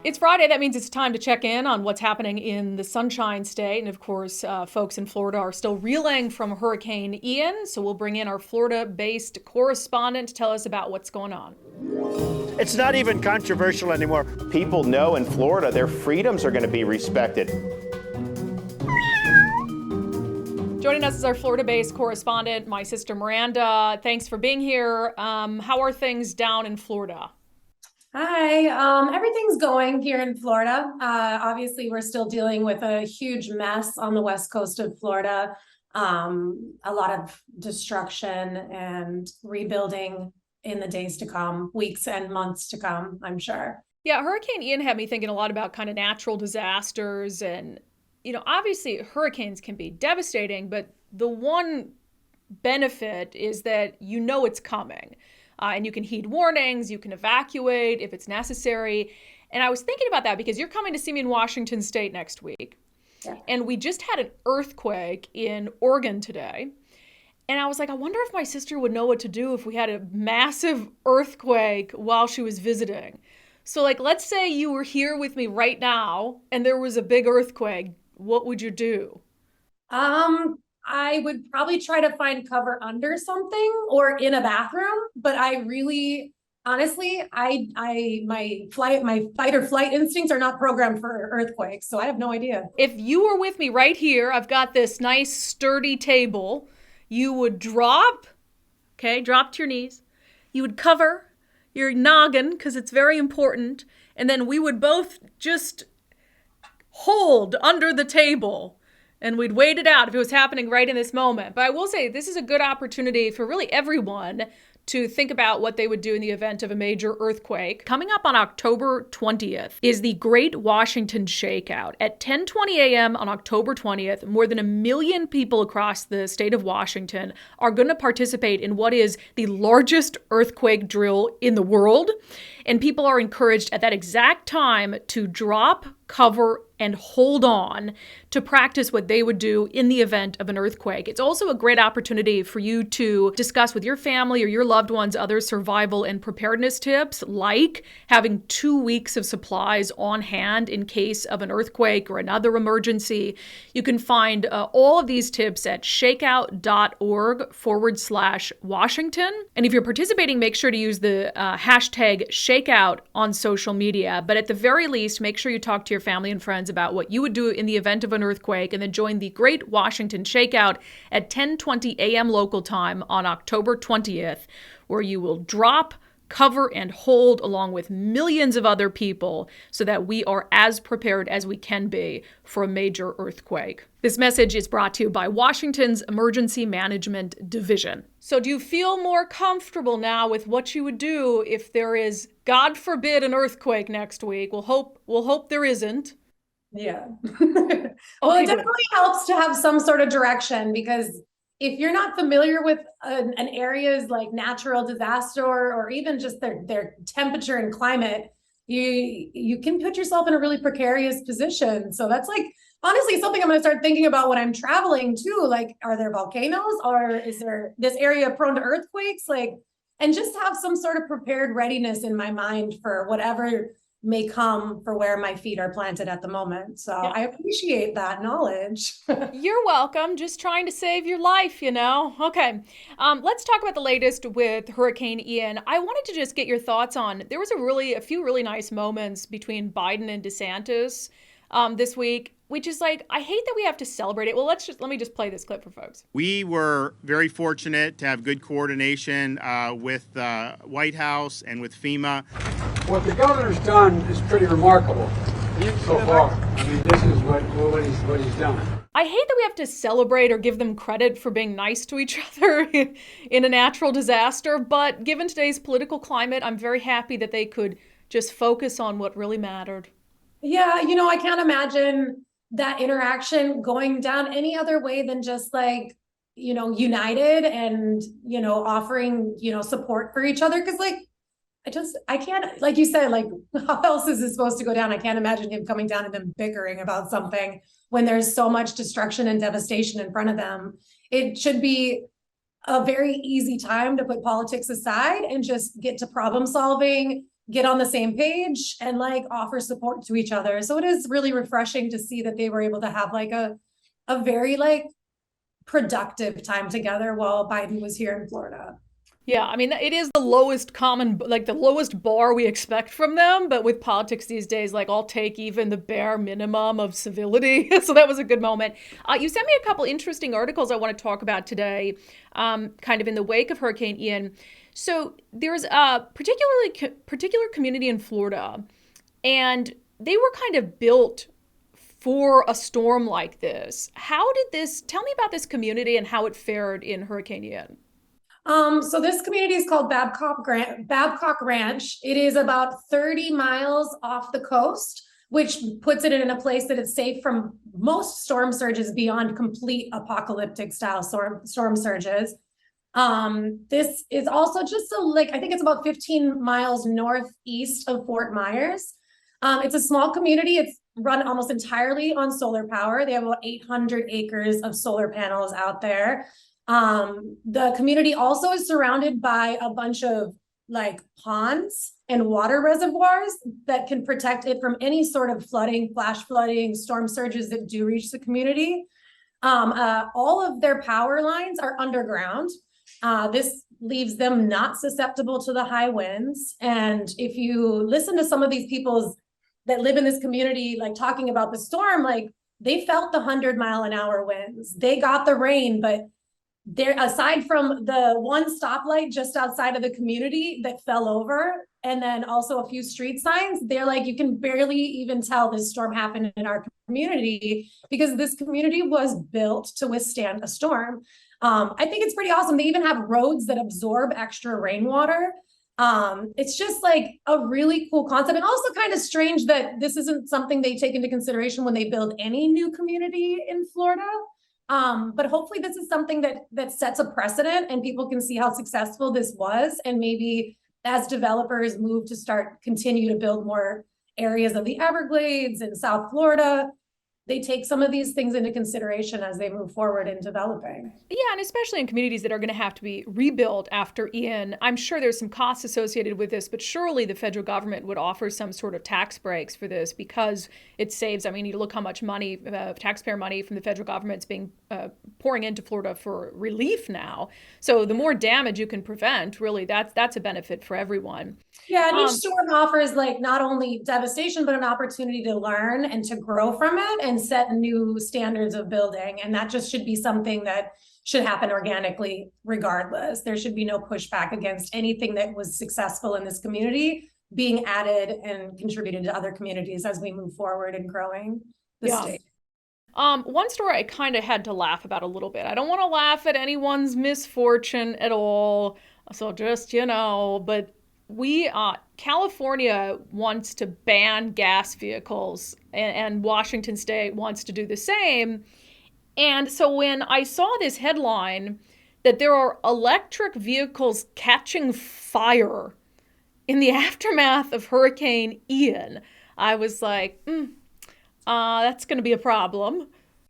It's Friday. That means it's time to check in on what's happening in the Sunshine State. And of course, folks in Florida are still reeling from Hurricane Ian. So we'll bring in our Florida-based correspondent to tell us about what's going on. It's not even controversial anymore. People know in Florida their freedoms are going to be respected. Joining us is our Florida-based correspondent, my sister Miranda. Thanks for being here. How are things down in Florida? Hi, everything's going here in Florida. Obviously, we're still dealing with a huge mess on the west coast of Florida. A lot of destruction and rebuilding in the days to come, weeks and months to come, I'm sure. Yeah, Hurricane Ian had me thinking a lot about kind of natural disasters. And, obviously hurricanes can be devastating, but the one benefit is that it's coming. And you can heed warnings, you can evacuate if it's necessary. And I was thinking about that because you're coming to see me in Washington State next week. Yeah. And we just had an earthquake in Oregon today. And I was like, I wonder if my sister would know what to do if we had a massive earthquake while she was visiting. So let's say you were here with me right now and there was a big earthquake. What would you do? I would probably try to find cover under something or in a bathroom, but I really, honestly, my fight or flight instincts are not programmed for earthquakes, so I have no idea. If you were with me right here, I've got this nice sturdy table. You would drop to your knees. You would cover your noggin because it's very important, and then we would both just hold under the table. And we'd wait it out if it was happening right in this moment. But I will say this is a good opportunity for really everyone to think about what they would do in the event of a major earthquake. Coming up on October 20th is the Great Washington Shakeout. At 10:20 a.m. on October 20th, more than 1 million people across the state of Washington are going to participate in what is the largest earthquake drill in the world. And people are encouraged at that exact time to drop, cover, and hold on to practice what they would do in the event of an earthquake. It's also a great opportunity for you to discuss with your family or your loved ones other survival and preparedness tips, like having 2 weeks of supplies on hand in case of an earthquake or another emergency. You can find all of these tips at shakeout.org/Washington. And if you're participating, make sure to use the hashtag shakeout on social media. But at the very least, make sure you talk to your family and friends about what you would do in the event of an earthquake, and then join the Great Washington Shakeout at 10:20 a.m. local time on October 20th, where you will drop, cover, and hold along with millions of other people so that we are as prepared as we can be for a major earthquake. This message is brought to you by Washington's Emergency Management Division. So do you feel more comfortable now with what you would do if there is, God forbid, an earthquake next week? We'll hope there isn't. Yeah. Well, it definitely helps to have some sort of direction, because if you're not familiar with an area's natural disaster or even just their temperature and climate, you can put yourself in a really precarious position. So that's honestly something I'm going to start thinking about when I'm traveling too. Are there volcanoes, or is there this area prone to earthquakes? And just have some sort of prepared readiness in my mind for whatever may come for where my feet are planted at the moment. So yeah. I appreciate that knowledge. You're welcome. Just trying to save your life, Okay. Let's talk about the latest with Hurricane Ian. I wanted to just get your thoughts on, there was a few really nice moments between Biden and DeSantis this week, which is I hate that we have to celebrate it. Well, let me just play this clip for folks. We were very fortunate to have good coordination with the White House and with FEMA. What the governor's done is pretty remarkable so far. I mean, this is what he's done. I hate that we have to celebrate or give them credit for being nice to each other in a natural disaster, but given today's political climate, I'm very happy that they could just focus on what really mattered. Yeah, I can't imagine that interaction going down any other way than just united and, offering, support for each other. Cause I can't, like you said, how else is this supposed to go down? I can't imagine him coming down and them bickering about something when there's so much destruction and devastation in front of them. It should be a very easy time to put politics aside and just get to problem solving, get on the same page and like offer support to each other. So it is really refreshing to see that they were able to have like a very like productive time together while Biden was here in Florida. Yeah, I mean, it is the lowest common, like the lowest bar we expect from them. But with politics these days, like I'll take even the bare minimum of civility. So that was a good moment. You sent me a couple interesting articles I want to talk about today, kind of in the wake of Hurricane Ian. So there's a particular community in Florida, and they were kind of built for a storm like this. Tell me about this community and how it fared in Hurricane Ian. So this community is called Babcock Ranch. It is about 30 miles off the coast, which puts it in a place that is safe from most storm surges beyond complete apocalyptic style storm surges. This is also just I think it's about 15 miles northeast of Fort Myers. It's a small community. It's run almost entirely on solar power. They have about 800 acres of solar panels out there. The community also is surrounded by a bunch of like ponds and water reservoirs that can protect it from any sort of flooding, flash flooding, storm surges that do reach the community. All of their power lines are underground. This leaves them not susceptible to the high winds. And if you listen to some of these people that live in this community, like talking about the storm, like they felt the 100-mile-an-hour winds. They got the rain, but there, aside from the one stoplight just outside of the community that fell over, and then also a few street signs, they're like, you can barely even tell this storm happened in our community because this community was built to withstand a storm. I think it's pretty awesome. They even have roads that absorb extra rainwater. It's just like a really cool concept, and also kind of strange that this isn't something they take into consideration when they build any new community in Florida. But hopefully this is something that sets a precedent and people can see how successful this was. And maybe as developers move to continue to build more areas of the Everglades and South Florida, they take some of these things into consideration as they move forward in developing. Yeah, and especially in communities that are going to have to be rebuilt after Ian. I'm sure there's some costs associated with this, but surely the federal government would offer some sort of tax breaks for this because it saves. I mean, you look how much money, taxpayer money from the federal government is being pouring into Florida for relief now. So the more damage you can prevent, really, that's a benefit for everyone. Yeah, and each storm offers like not only devastation, but an opportunity to learn and to grow from it and set new standards of building. And that just should be something that should happen organically regardless. There should be no pushback against anything that was successful in this community being added and contributed to other communities as we move forward and growing the state. One story I kind of had to laugh about a little bit. I don't want to laugh at anyone's misfortune at all. So just, but California wants to ban gas vehicles and Washington State wants to do the same. And so when I saw this headline that there are electric vehicles catching fire in the aftermath of Hurricane Ian, I was like, that's going to be a problem.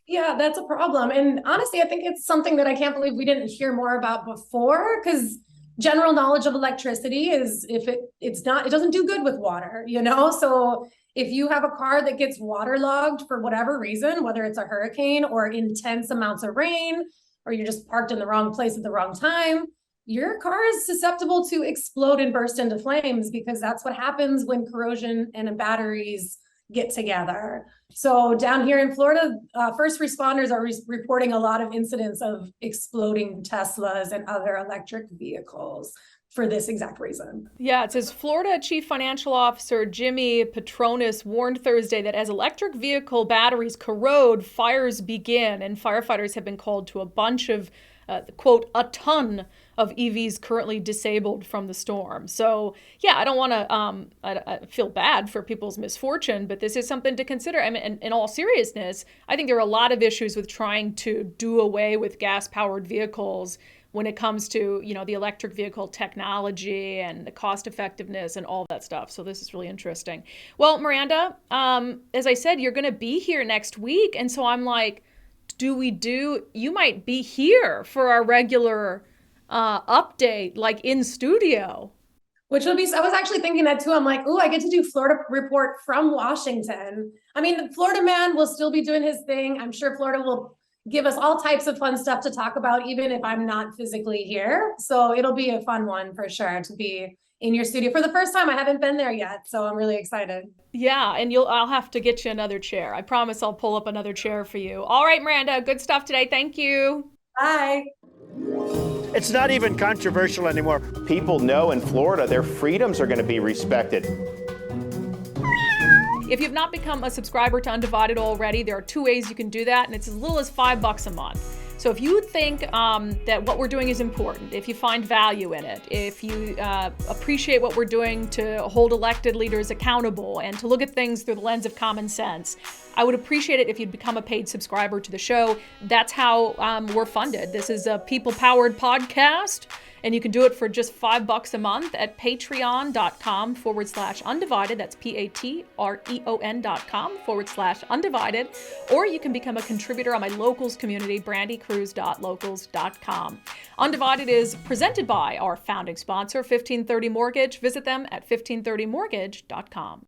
Yeah, that's a problem. And honestly, I think it's something that I can't believe we didn't hear more about before, because general knowledge of electricity is it doesn't do good with water, So if you have a car that gets waterlogged for whatever reason, whether it's a hurricane or intense amounts of rain, or you're just parked in the wrong place at the wrong time, your car is susceptible to explode and burst into flames, because that's what happens when corrosion and batteries get together. So down here in Florida, first responders are reporting a lot of incidents of exploding Teslas and other electric vehicles for this exact reason. Yeah, it says Florida Chief Financial Officer Jimmy Petronis warned Thursday that as electric vehicle batteries corrode, fires begin, and firefighters have been called to a bunch of, quote, a ton of EVs currently disabled from the storm. So yeah, I don't want to I feel bad for people's misfortune, but this is something to consider. I mean, in all seriousness, I think there are a lot of issues with trying to do away with gas-powered vehicles when it comes to, the electric vehicle technology and the cost effectiveness and all that stuff. So this is really interesting. Well, Miranda, as I said, you're going to be here next week. And so I'm like, you might be here for our regular update, like in studio. Which would be, I was actually thinking that too. I'm like, ooh, I get to do Florida report from Washington. I mean, the Florida man will still be doing his thing. I'm sure Florida will give us all types of fun stuff to talk about, even if I'm not physically here. So it'll be a fun one for sure to be in your studio for the first time. I haven't been there yet, so I'm really excited. Yeah, and I'll have to get you another chair. I promise I'll pull up another chair for you. All right, Miranda, good stuff today. Thank you. Bye. It's not even controversial anymore. People know in Florida their freedoms are going to be respected. If you've not become a subscriber to Undivided already, there are 2 ways you can do that, and it's as little as $5 a month. So if you think that what we're doing is important, if you find value in it, if you appreciate what we're doing to hold elected leaders accountable and to look at things through the lens of common sense, I would appreciate it if you'd become a paid subscriber to the show. That's how we're funded. This is a people-powered podcast, and you can do it for just $5 a month at patreon.com/undivided. That's patreon.com/undivided. Or you can become a contributor on my locals community, brandikruse.locals.com. Undivided is presented by our founding sponsor, 1530 Mortgage. Visit them at 1530mortgage.com.